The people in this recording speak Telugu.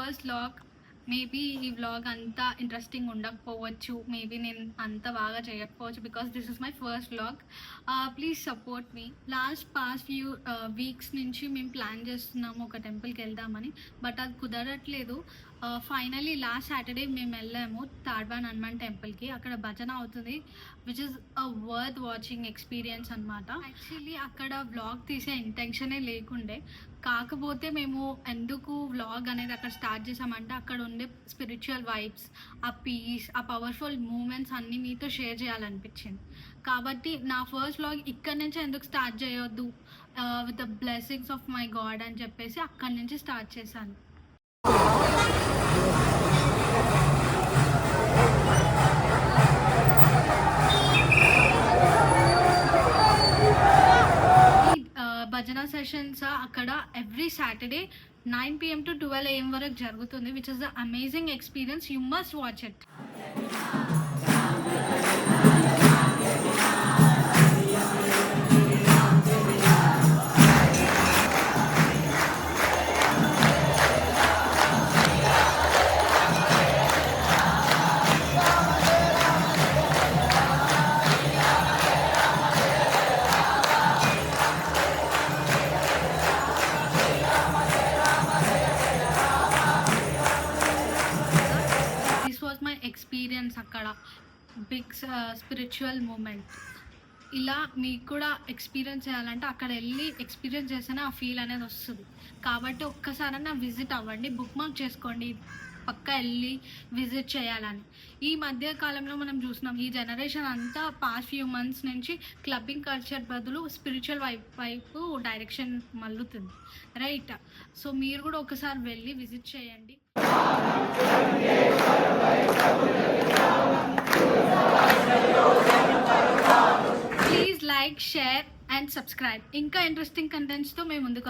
First vlog. మేబీ ఈ వ్లాగ్ అంత ఇంట్రెస్టింగ్ ఉండకపోవచ్చు, మేబీ నేను అంత బాగా చేయకపోవచ్చు because this is my first vlog. Please support me. Past few weeks నుంచి మేము ప్లాన్ చేస్తున్నాము ఒక టెంపుల్కి వెళ్దామని, బట్ అది కుదరట్లేదు. ఫైనలీ లాస్ట్ సాటర్డే మేము వెళ్ళాము తాడ్వాన్ హనుమాన్ టెంపుల్కి. అక్కడ భజన అవుతుంది, which is a worth watching experience అనమాట. యాక్చువల్లీ అక్కడ వ్లాగ్ తీసే ఇంటెన్షనే లేకుండే, కాకపోతే మేము ఎందుకు వ్లాగ్ అనేది అక్కడ స్టార్ట్ చేసామంటే అక్కడ ఉండే స్పిరిచువల్ వైబ్స్, ఆ పీస్, ఆ పవర్ఫుల్ మూమెంట్స్ అన్నీ మీతో షేర్ చేయాలనిపించింది. కాబట్టి నా ఫస్ట్ వ్లాగ్ ఇక్కడ నుంచి ఎందుకు స్టార్ట్ చేయొద్దు, with the blessings of my God అని చెప్పేసి అక్కడి నుంచి స్టార్ట్ చేశాను. భజన సెషన్స్ అక్కడ every Saturday 9 PM to 12 AM వరకు జరుగుతుంది, which is the amazing experience. You must watch it. Experience అక్కడ బిగ్ స్పిరిచువల్ మూమెంట్. ఇలా మీకు కూడా ఎక్స్పీరియన్స్ చేయాలంటే అక్కడ వెళ్ళి ఎక్స్పీరియన్స్ చేస్తేనే ఆ ఫీల్ అనేది వస్తుంది. కాబట్టి ఒక్కసారైనా విజిట్ అవ్వండి, బుక్ మార్క్ చేసుకోండి, పక్కా వెళ్ళి విజిట్ చేయాలని. ఈ మధ్య కాలంలో మనం చూస్తున్నాం ఈ జనరేషన్ అంతా పాస్ట్ ఫ్యూ మంత్స్ నుంచి క్లబ్బింగ్ కల్చర్ బదులు స్పిరిచువల్ వైపు డైరెక్షన్ మల్లుతుంది, రైట్? సో మీరు కూడా ఒకసారి వెళ్ళి విజిట్ చేయండి. Please like, share and subscribe. ఇంకా ఇంట్రెస్టింగ్ కంటెంట్స్తో మేము ముందుకు